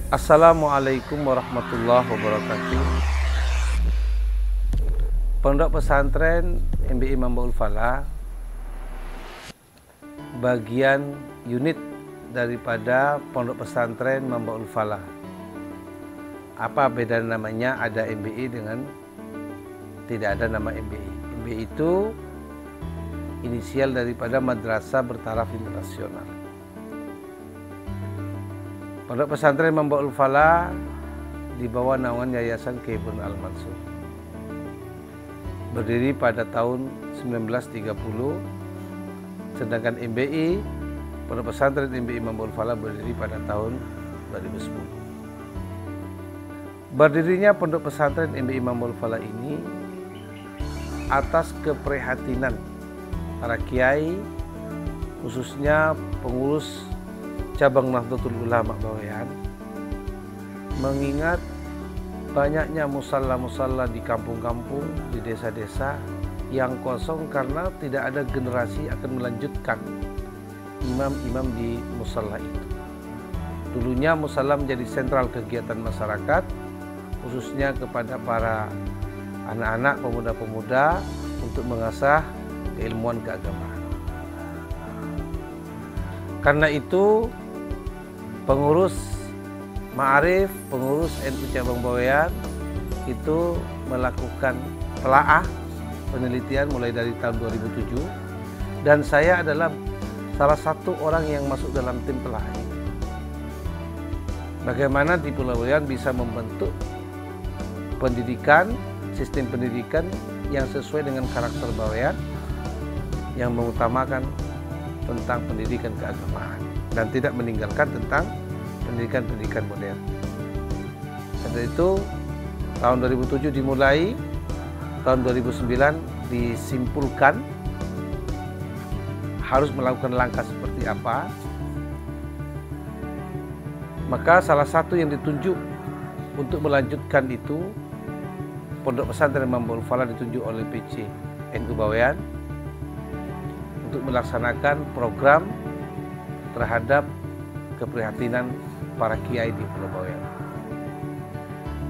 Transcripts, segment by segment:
Assalamualaikum warahmatullahi wabarakatuh. Pondok Pesantren MBI Mambaul Falah bagian unit daripada Pondok Pesantren Mambaul Falah. Apa beda namanya ada MBI dengan tidak ada nama MBI? MBI itu inisial daripada Madrasah Bertaraf Internasional. Pondok Pesantren Mambaul Falah di bawah naungan Yayasan Kiai Burhan Al-Mansur. Berdiri pada tahun 1930, sedangkan MBI, Pondok Pesantren MBI Mambaul Falah berdiri pada tahun 2010. Berdirinya Pondok Pesantren MBI Mambaul Falah ini atas keprihatinan para kiai, khususnya pengurus cabang Nahdlatul Ulama Bawean, mengingat banyaknya musalla-musalla di kampung-kampung, di desa-desa yang kosong karena tidak ada generasi akan melanjutkan imam-imam di musalla itu. Dulunya musalla menjadi sentral kegiatan masyarakat, khususnya kepada para anak-anak, pemuda-pemuda untuk mengasah keilmuan keagamaan. Karena itu pengurus Ma'arif, pengurus NU Cabang Bawean itu melakukan telaah penelitian mulai dari tahun 2007, dan saya adalah salah satu orang yang masuk dalam tim telaah ini. Bagaimana di Pulau Bawean bisa membentuk pendidikan, sistem pendidikan yang sesuai dengan karakter Bawean, yang mengutamakan tentang pendidikan keagamaan dan tidak meninggalkan tentang pendidikan modern. Karena itu tahun 2007 dimulai, tahun 2009 disimpulkan harus melakukan langkah seperti apa. Maka salah satu yang ditunjuk untuk melanjutkan itu, Pondok Pesantren Mambaul Falah ditunjuk oleh PC NU Bawean untuk melaksanakan program terhadap keprihatinan para kiai di Pulau Bawean.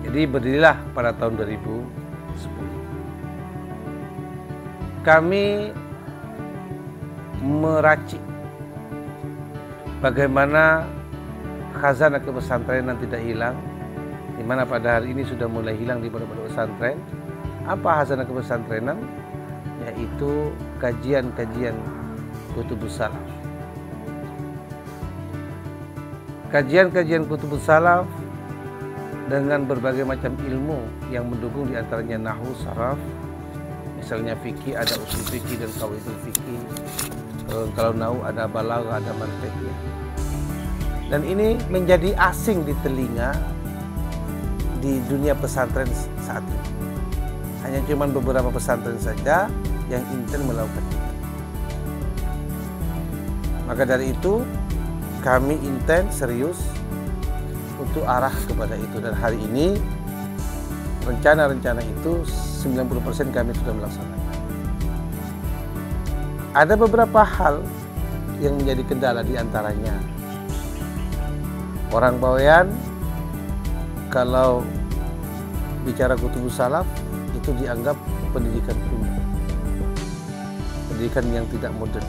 Jadi berdirilah pada tahun 2010. Kami meracik bagaimana khazanah kepesantrenan tidak hilang, di mana pada hari ini sudah mulai hilang di pondok pesantren. Apa khazanah kepesantrenan? Yaitu kajian-kajian Kutubus Salaf. Kajian-kajian Kutubus Salaf dengan berbagai macam ilmu yang mendukung, diantaranya nahwu, saraf, misalnya fikih ada usul fikih dan qawaidul fikih. Kalau nahwu ada balaghah, ada mantiq ya. Dan ini menjadi asing di telinga di dunia pesantren saat ini. Hanya cuma beberapa pesantren saja yang intens melakukan itu. Maka dari itu kami intens serius untuk arah kepada itu, dan hari ini rencana-rencana itu 90% kami sudah melaksanakan. Ada beberapa hal yang menjadi kendala, di antaranya orang Bawean kalau bicara Kutubus Salaf itu dianggap pendidikan kuno, pendidikan yang tidak modern.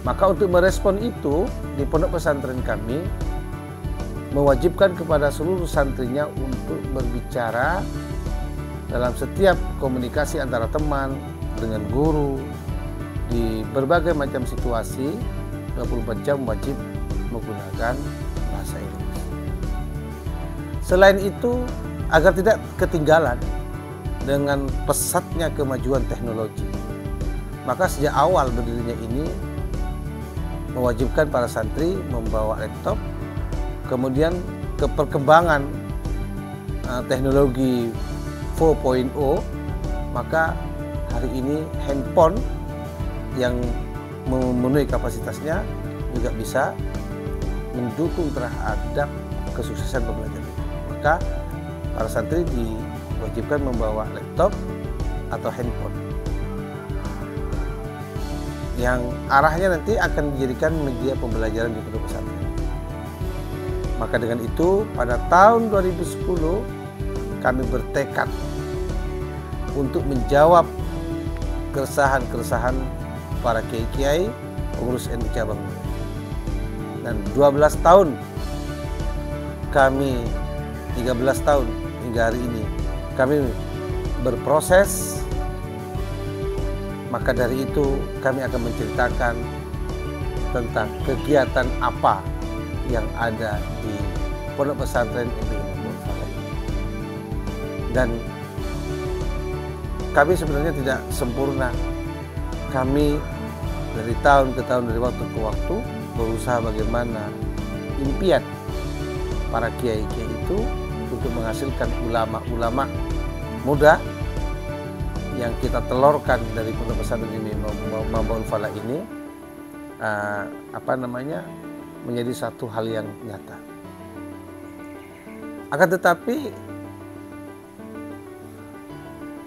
Maka untuk merespon itu, di pondok pesantren kami mewajibkan kepada seluruh santrinya untuk berbicara dalam setiap komunikasi antara teman dengan guru di berbagai macam situasi, 24 jam wajib menggunakan bahasa Inggris. Selain itu, agar tidak ketinggalan dengan pesatnya kemajuan teknologi, maka sejak awal berdirinya ini mewajibkan para santri membawa laptop. Kemudian perkembangan teknologi 4.0, maka hari ini handphone yang memenuhi kapasitasnya juga bisa mendukung terhadap kesuksesan pembelajaran. Maka para santri diwajibkan membawa laptop atau handphone yang arahnya nanti akan dijadikan media pembelajaran di pondok pesantren. Maka dengan itu pada tahun 2010 kami bertekad untuk menjawab keresahan-keresahan para kiai-kiai pengurus NU cabang. Dan 12 tahun kami, 13 tahun hingga hari ini kami berproses. Maka dari itu kami akan menceritakan tentang kegiatan apa yang ada di Pondok Pesantren MBI Mampu Al-Falah. Dan kami sebenarnya tidak sempurna. Kami dari tahun ke tahun, dari waktu ke waktu berusaha bagaimana impian para kiai-kiai itu untuk menghasilkan ulama-ulama muda yang kita telurkan dari Pondok Pesantren MBI Mampu Al-Falah ini menjadi satu hal yang nyata. Akan tetapi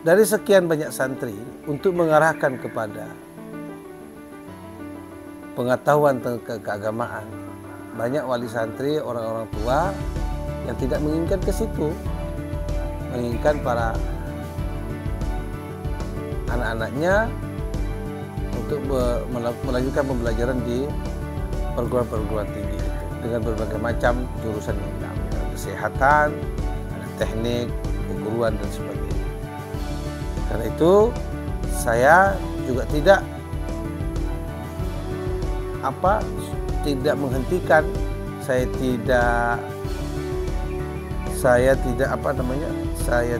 dari sekian banyak santri untuk mengarahkan kepada pengetahuan tentang keagamaan, banyak wali santri, orang-orang tua yang tidak menginginkan ke situ, menginginkan para anak-anaknya untuk melanjutkan pembelajaran di perguruan-perguruan tinggi itu dengan berbagai macam jurusan yang diambil, kesehatan, teknik, keguruan dan sebagainya. Karena itu saya juga tidak menghentikan, saya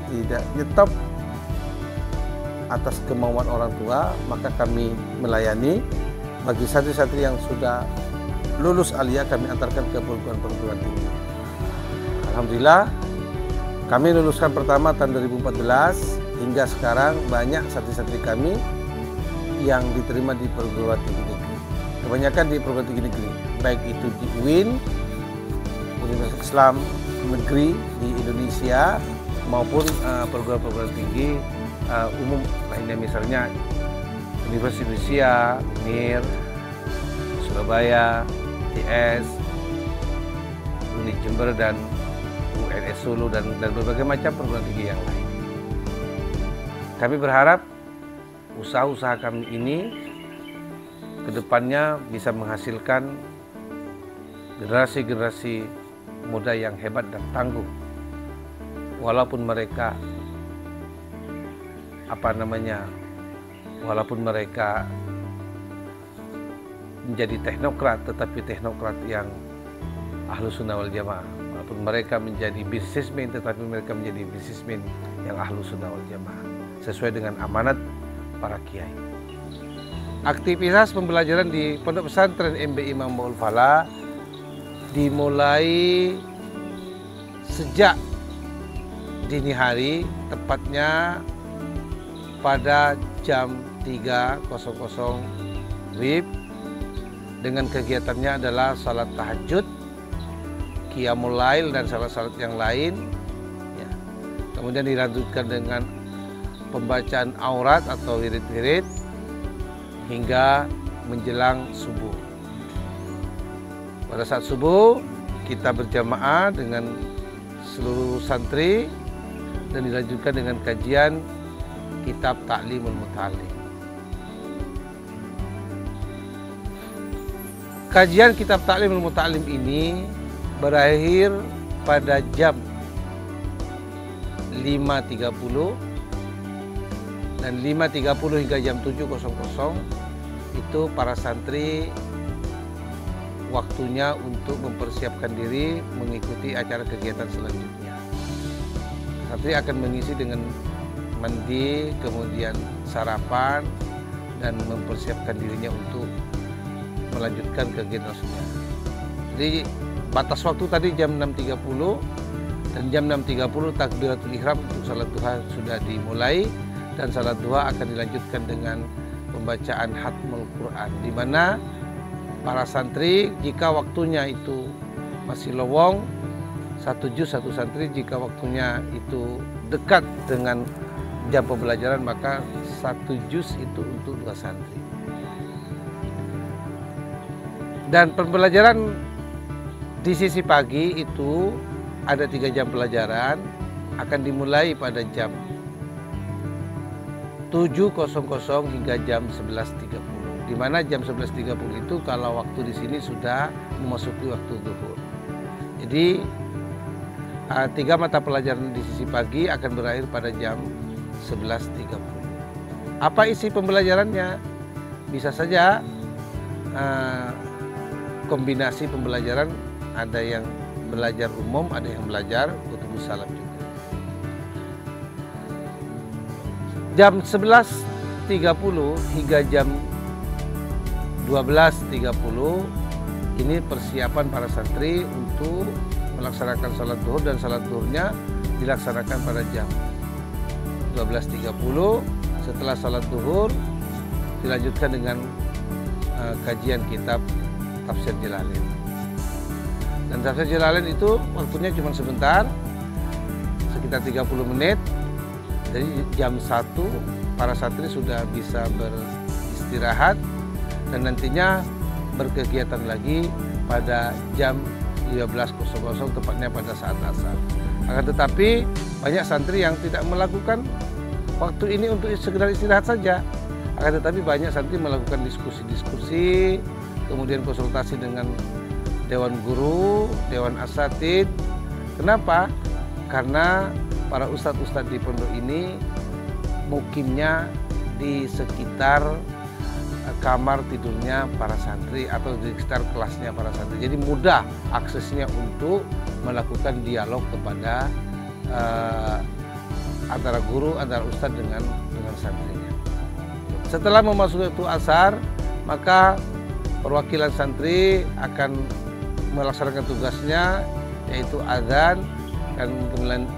tidak nyetop atas kemauan orang tua. Maka kami melayani bagi santri-santri yang sudah lulus aliyah, kami antarkan ke perguruan tinggi. Alhamdulillah kami luluskan pertama tahun 2014 hingga sekarang banyak santri-santri kami yang diterima di perguruan tinggi negeri. Kebanyakan di perguruan tinggi negeri, baik itu di UIN, Universitas Islam Negeri di Indonesia, maupun perguruan-perguruan tinggi umum lainnya, misalnya Universitas Indonesia, UNIR, Surabaya, ITS, Uni Jember, dan UNS Solo, dan berbagai macam perguruan tinggi yang lain. Kami berharap usaha-usaha kami ini kedepannya bisa menghasilkan generasi-generasi muda yang hebat dan tangguh, walaupun mereka menjadi teknokrat, tetapi teknokrat yang Ahlus Sunnah wal Jamaah. Walaupun mereka menjadi bisnismen, tetapi mereka menjadi bisnismen yang Ahlus Sunnah wal Jamaah, sesuai dengan amanat para kiai. Aktivitas pembelajaran di Pondok Pesantren MBI Mampu Al-Falah dimulai sejak dini hari, tepatnya pada jam 3.00 WIB, dengan kegiatannya adalah salat tahajud, qiyamul lail, dan salat-salat yang lain. Ya. Kemudian dilanjutkan dengan pembacaan aurat atau wirid-wirid hingga menjelang subuh. Pada saat subuh kita berjamaah dengan seluruh santri dan dilanjutkan dengan kajian kitab Ta'limul Muta'allim. Kajian kitab Ta'limul Muta'allim ini berakhir pada jam 5.30, dan 5.30 hingga jam 7.00 itu para santri waktunya untuk mempersiapkan diri mengikuti acara kegiatan selanjutnya. Santri akan mengisi dengan mandi, kemudian sarapan, dan mempersiapkan dirinya untuk melanjutkan kegiatan selanjutnya. Jadi batas waktu tadi jam 6.30, dan jam 6.30 takbiratul ihram untuk salat duha sudah dimulai, dan salat duha akan dilanjutkan dengan pembacaan khatmul Quran, di mana para santri jika waktunya itu masih lowong, satu juz satu santri, jika waktunya itu dekat dengan jam pembelajaran maka satu juz itu untuk 2 santri. Dan pembelajaran Di sisi pagi itu ada 3 jam pelajaran, akan dimulai pada jam 7.00 hingga jam 11.30. Di mana jam 11.30 itu kalau waktu di sini sudah memasuki waktu zuhur. Jadi 3 mata pelajaran di sisi pagi akan berakhir pada jam 11.30. Apa isi pembelajarannya? Bisa saja kombinasi pembelajaran, ada yang belajar umum, ada yang belajar kutubus salam juga. Jam 11.30 hingga jam 12.30 ini persiapan para santri untuk melaksanakan salat zuhur, dan salat zuhurnya dilaksanakan pada jam 12.30. Setelah salat zuhur dilanjutkan dengan kajian kitab Tafsir Jalalain. Dan Tafsir Jalalain itu waktunya cuma sebentar, sekitar 30 menit. Jadi jam 1 para santri sudah bisa beristirahat dan nantinya berkegiatan lagi pada jam 15.00, tepatnya pada saat asar. Akan tetapi banyak santri yang tidak melakukan waktu ini untuk sekedar istirahat saja. Akan tetapi banyak santri melakukan diskusi-diskusi, kemudian konsultasi dengan dewan guru, dewan asatid. Kenapa? Karena para ustadz-ustadz di pondok ini mukimnya di sekitar kamar tidurnya para santri atau di sekitar kelasnya para santri. Jadi mudah aksesnya untuk melakukan dialog kepada antara guru, antara ustadz dengan santrinya. Setelah memasuki waktu asar, maka perwakilan santri akan melaksanakan tugasnya, yaitu azan, dan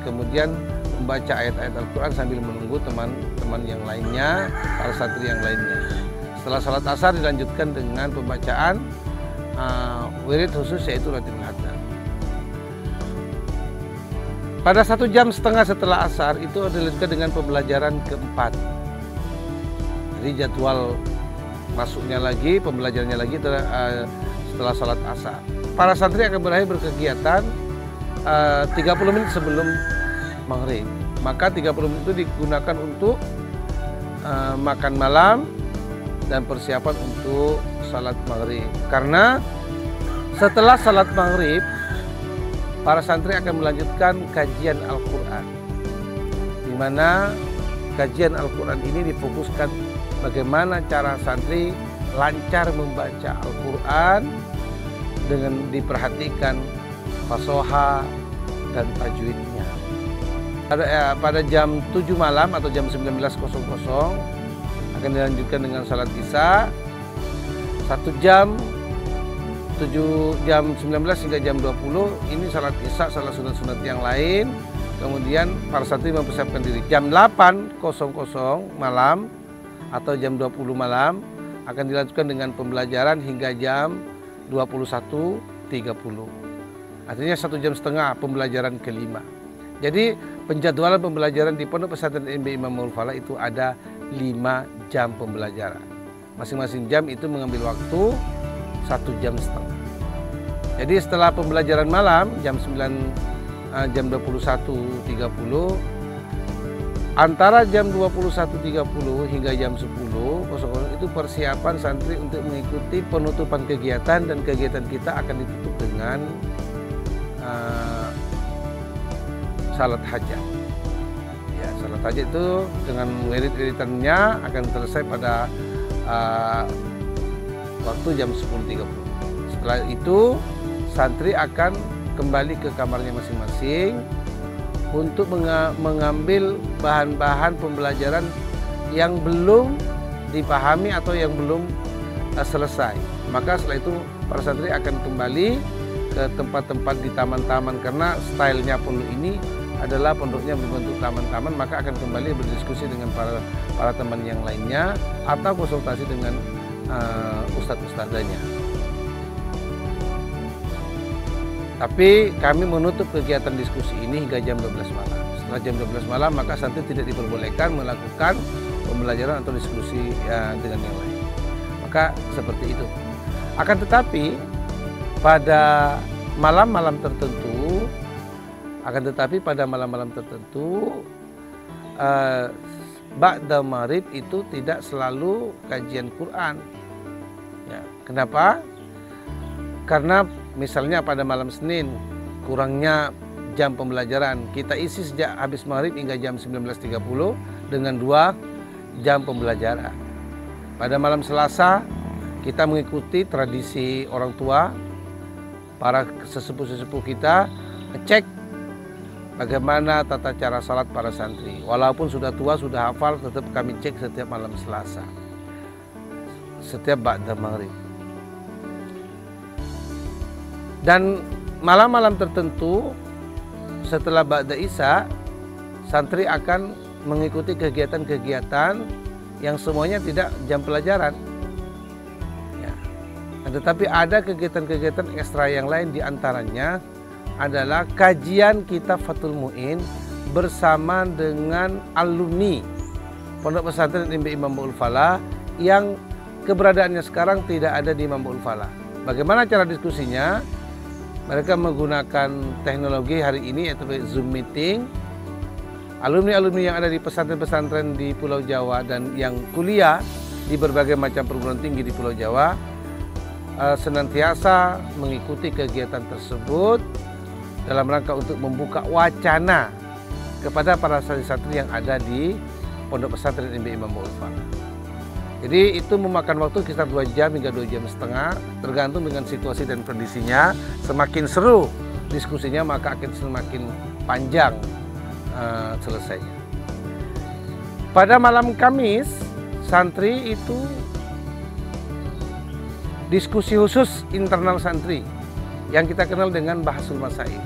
kemudian membaca ayat-ayat Al-Quran sambil menunggu teman-teman yang lainnya, para santri yang lainnya. Setelah salat asar dilanjutkan dengan pembacaan wirid khusus, yaitu Latifatul Haddan. Pada 1,5 jam setelah asar itu dilanjutkan dengan pembelajaran keempat. Jadi jadwal masuknya lagi, pembelajarannya lagi setelah salat asar. Para santri akan berakhir berkegiatan 30 menit sebelum maghrib. Maka 30 menit itu digunakan untuk makan malam dan persiapan untuk salat maghrib. Karena setelah salat maghrib, para santri akan melanjutkan kajian Al-Quran, di mana kajian Al-Quran ini difokuskan bagaimana cara santri lancar membaca Al-Quran dengan diperhatikan fasoha dan tajwidnya. Pada jam 7 malam atau jam 19.00 akan dilanjutkan dengan salat isya. 1 jam 19 hingga jam 20 ini salat isya, salat sunat-sunat yang lain. Kemudian para santri mempersiapkan diri. Jam 8.00 malam atau jam 20 malam akan dilanjutkan dengan pembelajaran hingga jam 21.30. Artinya 1,5 jam pembelajaran kelima. Jadi penjadwalan pembelajaran di Pondok Pesantren MB Imam Falah itu ada 5 jam pembelajaran. Masing-masing jam itu mengambil waktu 1,5 jam. Jadi setelah pembelajaran malam jam 21.30, antara jam 21.30 hingga jam 10.00 itu persiapan santri untuk mengikuti penutupan kegiatan, dan kegiatan kita akan ditutup dengan salat hajat. Ya, salat hajat itu dengan wirid-wiridannya akan selesai pada waktu jam 10.30. Setelah itu santri akan kembali ke kamarnya masing-masing untuk mengambil bahan-bahan pembelajaran yang belum dipahami atau yang belum selesai. Maka setelah itu para santri akan kembali ke tempat-tempat di taman-taman, karena stylenya pondok ini adalah pondoknya berbentuk taman-taman, maka akan kembali berdiskusi dengan para teman yang lainnya atau konsultasi dengan ustadz-ustadzanya. Tapi kami menutup kegiatan diskusi ini hingga jam 12 malam. Setelah jam 12 malam maka santri tidak diperbolehkan melakukan pembelajaran atau diskusi dengan yang lain. Maka seperti itu. Akan tetapi pada malam-malam tertentu, akan tetapi pada malam-malam tertentu ba'da maghrib itu tidak selalu kajian Quran. Ya, kenapa? Karena misalnya pada malam Senin kurangnya jam pembelajaran, kita isi sejak habis maghrib hingga jam 19.30 dengan 2 jam pembelajaran. Pada malam Selasa kita mengikuti tradisi orang tua, para sesepuh-sesepuh kita ngecek bagaimana tata cara salat para santri. Walaupun sudah tua, sudah hafal, tetap kami cek setiap malam Selasa, setiap ba'da maghrib. Dan malam-malam tertentu setelah ba'da isya, santri akan mengikuti kegiatan-kegiatan yang semuanya tidak jam pelajaran. Ya. Tetapi ada kegiatan-kegiatan ekstra yang lain, diantaranya adalah kajian kitab Fathul Mu'in bersama dengan alumni Pondok Pesantren MBI Mambaul Falah yang keberadaannya sekarang tidak ada di Mambaul Falah. Bagaimana cara diskusinya? Mereka menggunakan teknologi hari ini yaitu Zoom meeting. Alumni-alumni yang ada di pesantren-pesantren di Pulau Jawa dan yang kuliah di berbagai macam perguruan tinggi di Pulau Jawa senantiasa mengikuti kegiatan tersebut dalam rangka untuk membuka wacana kepada para santri-santri yang ada di Pondok Pesantren MBI Mambaul Falah. Jadi itu memakan waktu sekitar 2 jam hingga 2 jam setengah, tergantung dengan situasi dan kondisinya. Semakin seru diskusinya maka akan semakin panjang selesainya. Pada malam Kamis, santri itu diskusi khusus internal santri yang kita kenal dengan bahasul masail.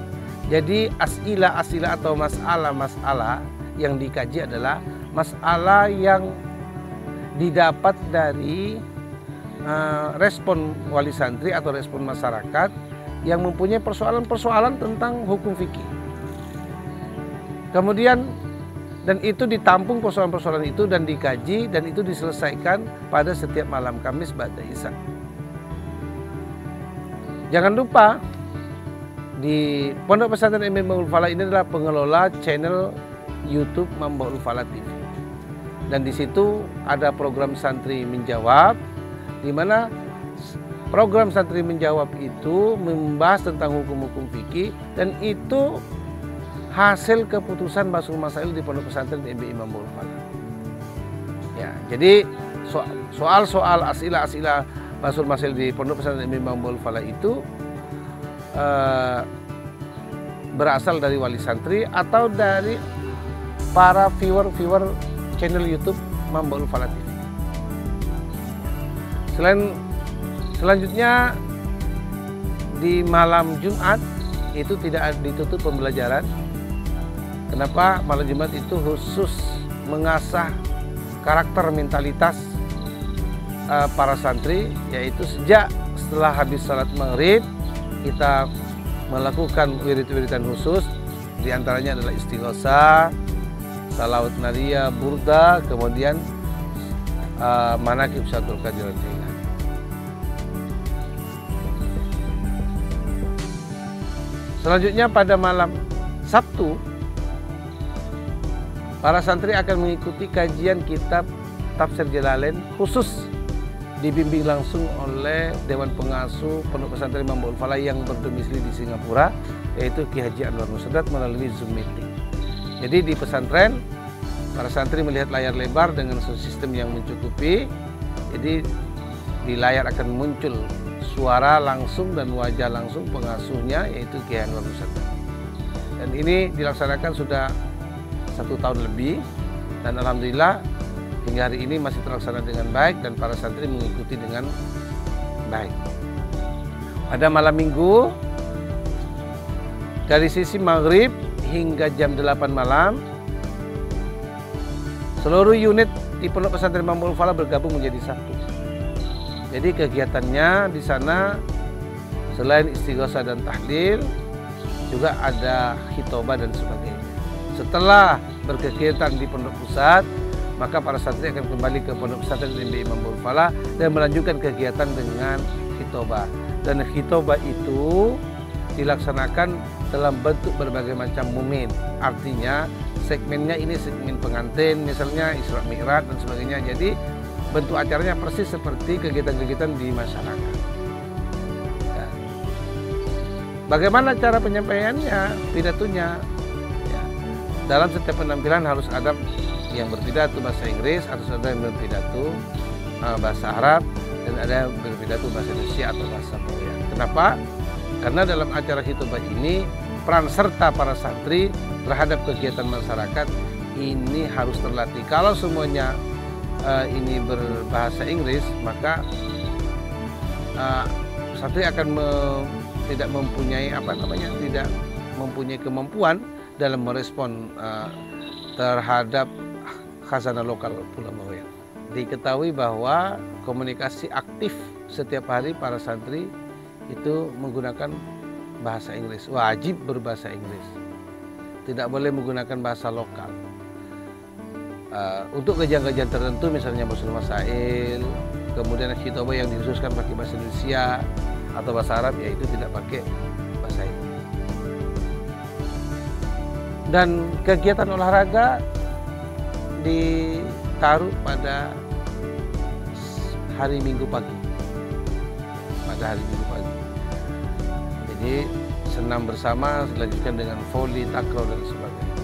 Jadi as'ilah atau masalah yang dikaji adalah masalah yang didapat dari respon wali santri atau respon masyarakat yang mempunyai persoalan-persoalan tentang hukum fikih. Kemudian dan itu ditampung persoalan-persoalan itu dan dikaji dan itu diselesaikan pada setiap malam Kamis ba'da isya. Jangan lupa di Pondok Pesantren MBI Mambaul Falah ini adalah pengelola channel YouTube Mambaul Falah TV. Dan di situ ada program Santri Menjawab, di mana program Santri Menjawab itu membahas tentang hukum-hukum fikih dan itu hasil keputusan Bahasul Masail di Pondok Pesantren MBI Mambaul Falah. Ya, jadi soal-soal as'ilah Bahasul Masail di Pondok Pesantren MBI Mambaul Falah itu berasal dari wali santri atau dari para viewer channel YouTube Mambaul Falah TV. Selanjutnya di malam Jumat itu tidak ditutup pembelajaran. Kenapa? Malam Jumat itu khusus mengasah karakter mentalitas para santri, yaitu setelah habis salat maghrib kita melakukan wirid-wiridan khusus, diantaranya adalah istighosah, salawat nariyah, burda, kemudian manaqib Syaikhul Qadir Al-Jailani. Selanjutnya pada malam Sabtu, para santri akan mengikuti kajian kitab Tafsir Jalalain khusus dibimbing langsung oleh Dewan Pengasuh Pondok Pesantren Mambaul Falah yang berdomisili di Singapura, yaitu Ki Haji Anwar Musadat melalui Zoom meeting. Jadi di pesantren, para santri melihat layar lebar dengan sistem yang mencukupi. Jadi di layar akan muncul suara langsung dan wajah langsung pengasuhnya, yaitu Ki Anwar Musadat. Dan ini dilaksanakan sudah 1 tahun lebih, dan alhamdulillah hingga hari ini masih terlaksana dengan baik dan para santri mengikuti dengan baik. Pada malam Minggu, dari sisi maghrib hingga jam 8 malam, seluruh unit di Pondok Pesantren Mambaul Falah bergabung menjadi satu. Jadi kegiatannya di sana selain istighosah dan tahlil, juga ada khitobah dan sebagainya. Setelah berkegiatan di pondok pusat, maka para santri akan kembali ke Pondok Pesantren MBI Mambaul Falah dan melanjutkan kegiatan dengan khitobah. Dan khitobah itu dilaksanakan dalam bentuk berbagai macam momen. Artinya segmennya ini segmen pengantin, misalnya Isra Mi'raj dan sebagainya. Jadi bentuk acaranya persis seperti kegiatan-kegiatan di masyarakat. Ya. Bagaimana cara penyampaiannya, pidatonya? Ya. Dalam setiap penampilan harus ada yang berpidato bahasa Inggris, harus ada yang berpidato bahasa Arab, dan ada yang berpidato bahasa Indonesia atau bahasa Korea. Kenapa? Karena dalam acara khitbah ini peran serta para santri terhadap kegiatan masyarakat ini harus terlatih. Kalau semuanya ini berbahasa Inggris, maka santri akan tidak mempunyai tidak mempunyai kemampuan dalam merespon terhadap khazanah lokal Pulau Bawean. Diketahui bahwa komunikasi aktif setiap hari para santri itu menggunakan bahasa Inggris, wajib berbahasa Inggris, tidak boleh menggunakan bahasa lokal. Untuk kajian-kajian tertentu, misalnya Basul Masail, kemudian khitbah yang dikhususkan pakai bahasa Indonesia atau bahasa Arab, yaitu tidak pakai bahasa Inggris. Dan kegiatan olahraga ditaruh pada hari Minggu pagi, Jadi senam bersama dilanjutkan dengan voli, takraw dan sebagainya.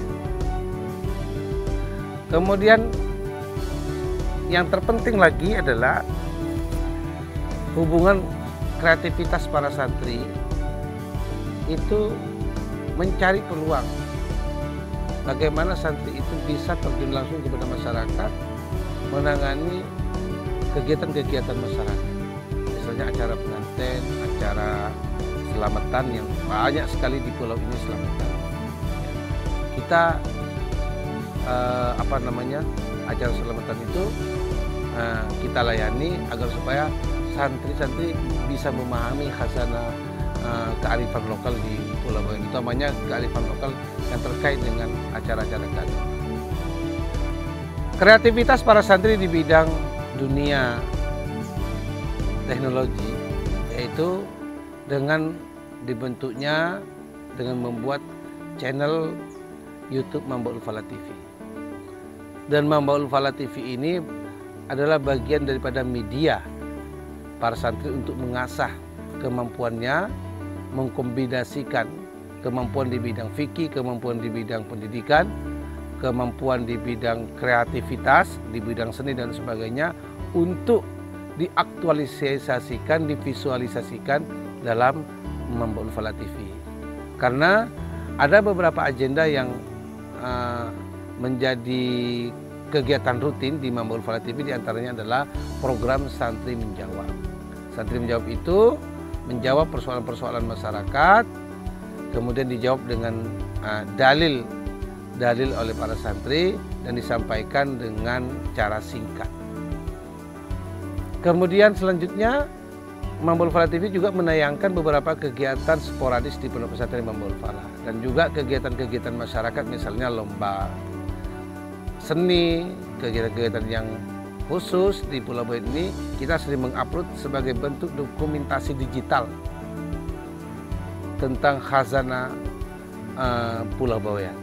Kemudian yang terpenting lagi adalah hubungan kreativitas para santri itu mencari peluang. Bagaimana santri itu bisa terjun langsung kepada masyarakat, menangani kegiatan-kegiatan masyarakat. Misalnya acara pengantin, acara selamatan yang banyak sekali di pulau ini selamatan. Kita acara selamatan itu kita layani agar supaya santri-santri bisa memahami khazanah kearifan lokal di Pulau Bawean, utamanya kearifan lokal yang terkait dengan acara-acara keagamaan. Kreativitas para santri di bidang dunia teknologi, yaitu dengan dibentuknya dengan membuat channel YouTube Mambaul Fala TV. Dan Mambaul Fala TV ini adalah bagian daripada media para santri untuk mengasah kemampuannya, mengkombinasikan kemampuan di bidang fikih, kemampuan di bidang pendidikan, kemampuan di bidang kreativitas, di bidang seni dan sebagainya untuk diaktualisasikan, divisualisasikan dalam Mambaul Fala TV. Karena ada beberapa agenda yang menjadi kegiatan rutin di Mambaul Fala TV, diantaranya adalah program Santri Menjawab. Santri Menjawab itu menjawab persoalan-persoalan masyarakat, kemudian dijawab dengan dalil oleh para santri dan disampaikan dengan cara singkat. Kemudian selanjutnya Mambaul Fala TV juga menayangkan beberapa kegiatan sporadis di Pondok Pesantren Mambaul Fala dan juga kegiatan-kegiatan masyarakat, misalnya lomba seni, kegiatan-kegiatan yang khusus di Pulau Bawean ini kita sering mengupload sebagai bentuk dokumentasi digital tentang khazanah Pulau Bawean.